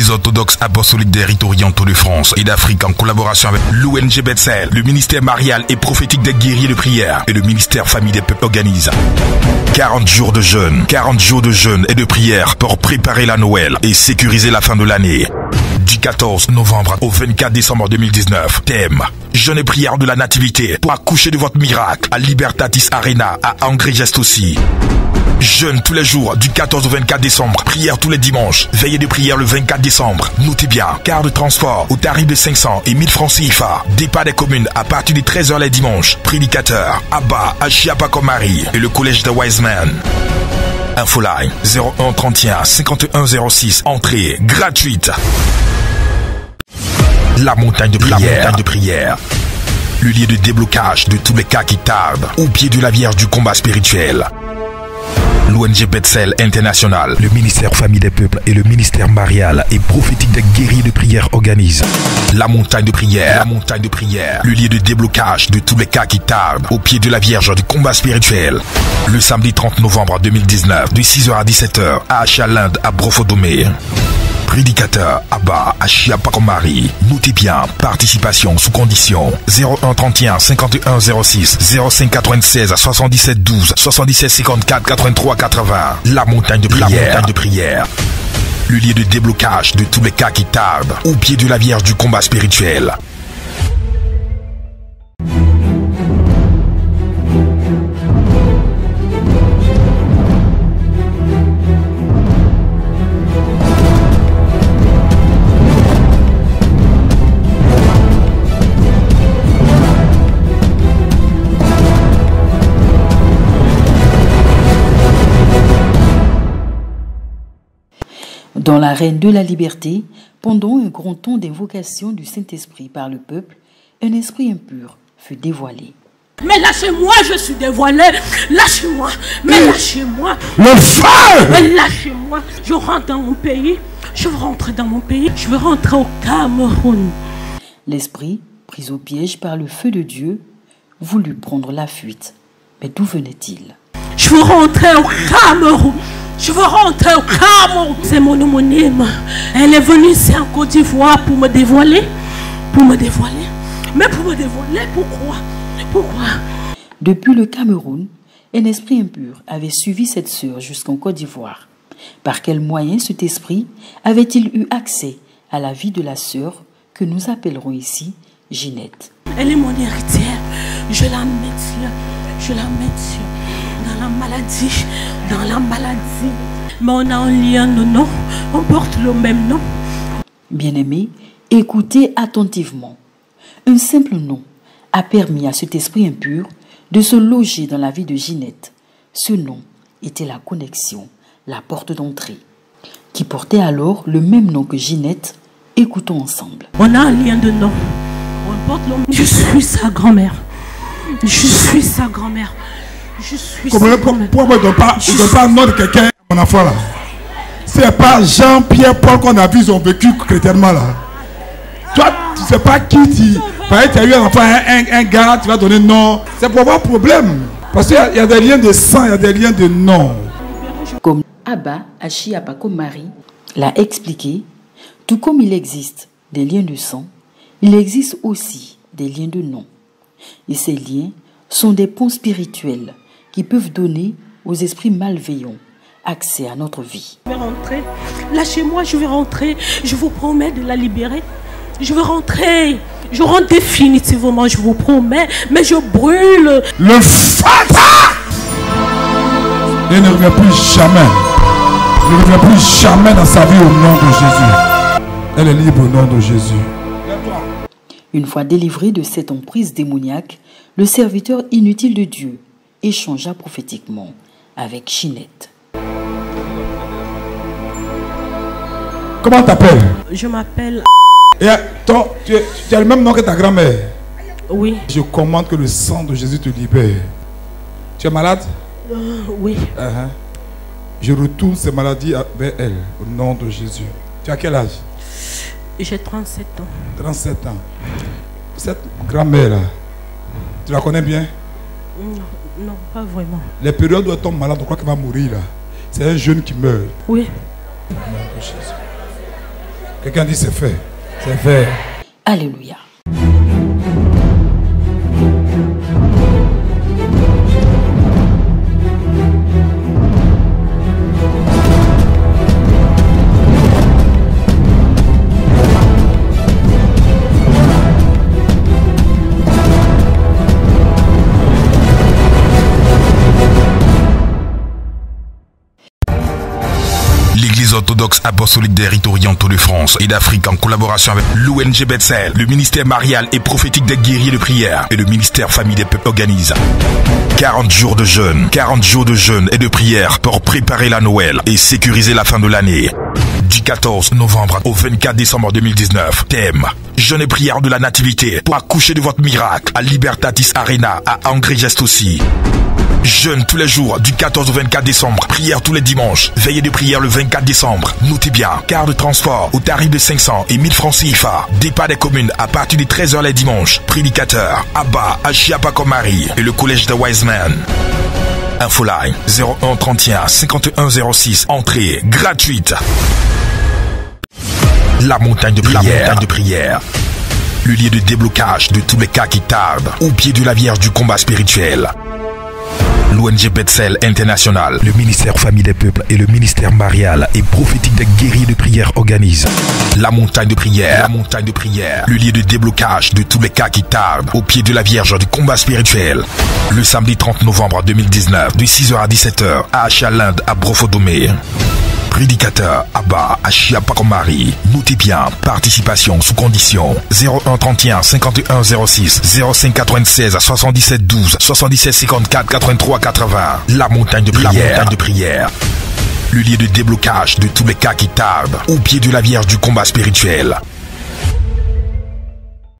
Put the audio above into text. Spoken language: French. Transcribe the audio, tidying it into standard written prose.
Église orthodoxe apostolique des rites orientaux de France et d'Afrique en collaboration avec l'ONG Bethel, le ministère marial et prophétique des guerriers de prière et le ministère famille des peuples organise 40 jours de jeûne, 40 jours de jeûne et de prière pour préparer la Noël et sécuriser la fin de l'année. Du 14 novembre au 24 décembre 2019. Thème: jeûne et prière de la nativité pour accoucher de votre miracle à Libertatis Arena à Angers-Gest aussi. Jeûne tous les jours du 14 au 24 décembre. Prière tous les dimanches. Veillée de prière le 24 décembre. Notez bien, quart de transport au tarif de 500 et 1000 francs CFA. Départ des communes à partir de 13h les dimanches. Prédicateur Abba Achiapakomari et le collège de Wiseman. Infoline 01 31 51 06. Entrée gratuite. La montagne de prière. Le lieu de déblocage de tous les cas qui tardent. Au pied de la Vierge du combat spirituel. L'ONG Bethel International, le ministère famille des peuples et le ministère marial et prophétique des guerriers de prière organisent la montagne de prière. Le lieu de déblocage de tous les cas qui tardent au pied de la Vierge du combat spirituel. Le samedi 30 novembre 2019 de 6h à 17h à Achalinde à Brofodomé. Prédicateur Abba Achiapakomari. Notez bien, participation sous condition 01 31 51 06 05 96 77 12 77 54 83 80. La montagne de prière. Le lieu de déblocage de tous les cas qui tardent au pied de la Vierge du combat spirituel. Dans l'arène de la liberté, pendant un grand temps d'invocation du Saint-Esprit par le peuple, un esprit impur fut dévoilé. Mais lâchez-moi, je suis dévoilé. Lâchez-moi. Mais lâchez-moi. Le feu! Mais lâchez-moi. Je rentre dans mon pays. Je veux rentrer dans mon pays. Je veux rentrer au Cameroun. L'esprit, pris au piège par le feu de Dieu, voulut prendre la fuite. Mais d'où venait-il? Je veux rentrer au Cameroun. Je veux rentrer au Cameroun. C'est mon homonyme. Elle est venue ici en Côte d'Ivoire pour me dévoiler. Pour me dévoiler. Mais pour me dévoiler, pourquoi? Pourquoi? Depuis le Cameroun, un esprit impur avait suivi cette sœur jusqu'en Côte d'Ivoire. Par quel moyen cet esprit avait-il eu accès à la vie de la sœur que nous appellerons ici Ginette? Elle est mon héritière. Je la maintiens. Je la maintiens. Dans la maladie, mais on a un lien de nom, on porte le même nom. Bien-aimés, écoutez attentivement. Un simple nom a permis à cet esprit impur de se loger dans la vie de Ginette. Ce nom était la connexion, la porte d'entrée, qui portait alors le même nom que Ginette. Écoutons ensemble. On a un lien de nom, on porte le même. Je suis sa grand-mère. Je suis sa grand-mère. Je suis pourquoi on ne donne pas le nom de quelqu'un, mon enfant là? C'est pas Jean-Pierre Paul qu'on a vu, ils ont vécu chrétiennement là. Toi, tu sais pas qui tu. Par exemple, tu as eu un enfant, un gars, tu vas donner nom. C'est pour avoir problème. Parce qu'il y a des liens de sang, il y a des liens de nom. Comme Abba Achiapakomari l'a expliqué, tout comme il existe des liens de sang, il existe aussi des liens de nom. Et ces liens sont des ponts spirituels qui peuvent donner aux esprits malveillants accès à notre vie. Je vais rentrer. Lâchez-moi, je vais rentrer. Je vous promets de la libérer. Je veux rentrer. Je rentre définitivement, je vous promets. Mais je brûle. Le fata! Il ne revient plus jamais. Il ne revient plus jamais dans sa vie au nom de Jésus. Elle est libre au nom de Jésus. Une fois délivré de cette emprise démoniaque, le serviteur inutile de Dieu échangea prophétiquement avec Ginette. Comment t'appelles? Je m'appelle... Et tu as le même nom que ta grand-mère? Oui. Je commande que le sang de Jésus te libère. Tu es malade? Oui. Je retourne ces maladies vers elle, au nom de Jésus. Tu as quel âge? J'ai 37 ans. 37 ans. Cette grand-mère-là, tu la connais bien? Non, pas vraiment. Les périodes où elle tombe malade, on croit qu'elle va mourir là. C'est un jeune qui meurt. Oui. Quelqu'un dit c'est fait. C'est fait. Alléluia. L'Église orthodoxe apostolique des rites orientaux de France et d'Afrique, en collaboration avec l'ONG Bethel, le ministère marial et prophétique des guerriers de prière et le ministère famille des peuples organise 40 jours de jeûne, 40 jours de jeûne et de prière pour préparer la Noël et sécuriser la fin de l'année. Du 14 novembre au 24 décembre 2019. Thème: jeûne et prière de la nativité pour accoucher de votre miracle à Libertatis Arena à Angers-Gest aussi. Jeûne tous les jours du 14 au 24 décembre. Prière tous les dimanches. Veillée de prière le 24 décembre. Notez bien, car de transport au tarif de 500 et 1000 francs CFA. Départ des communes à partir de 13h les dimanches. Prédicateur Abba Achiapakomari et le collège de Wiseman. Infoline 01 31 51 06. Entrée gratuite. La montagne de prière. Le lieu de déblocage de tous les cas qui tardent au pied de la Vierge du combat spirituel. L'ONG Bethel International, le ministère famille des peuples et le ministère marial et prophétique des guerriers de prière organisent la montagne de prière. Le lieu de déblocage de tous les cas qui tardent au pied de la Vierge du combat spirituel. Le samedi 30 novembre 2019, de 6h à 17h, à Achalinde, à Brofodomé. Prédicateur Abba Achiapakomari. Notez bien, participation sous condition. 01 31 51 06 05 96 77 12 77 54 83 80. La montagne de prière. Le lieu de déblocage de tous les cas qui tardent au pied de la Vierge du combat spirituel.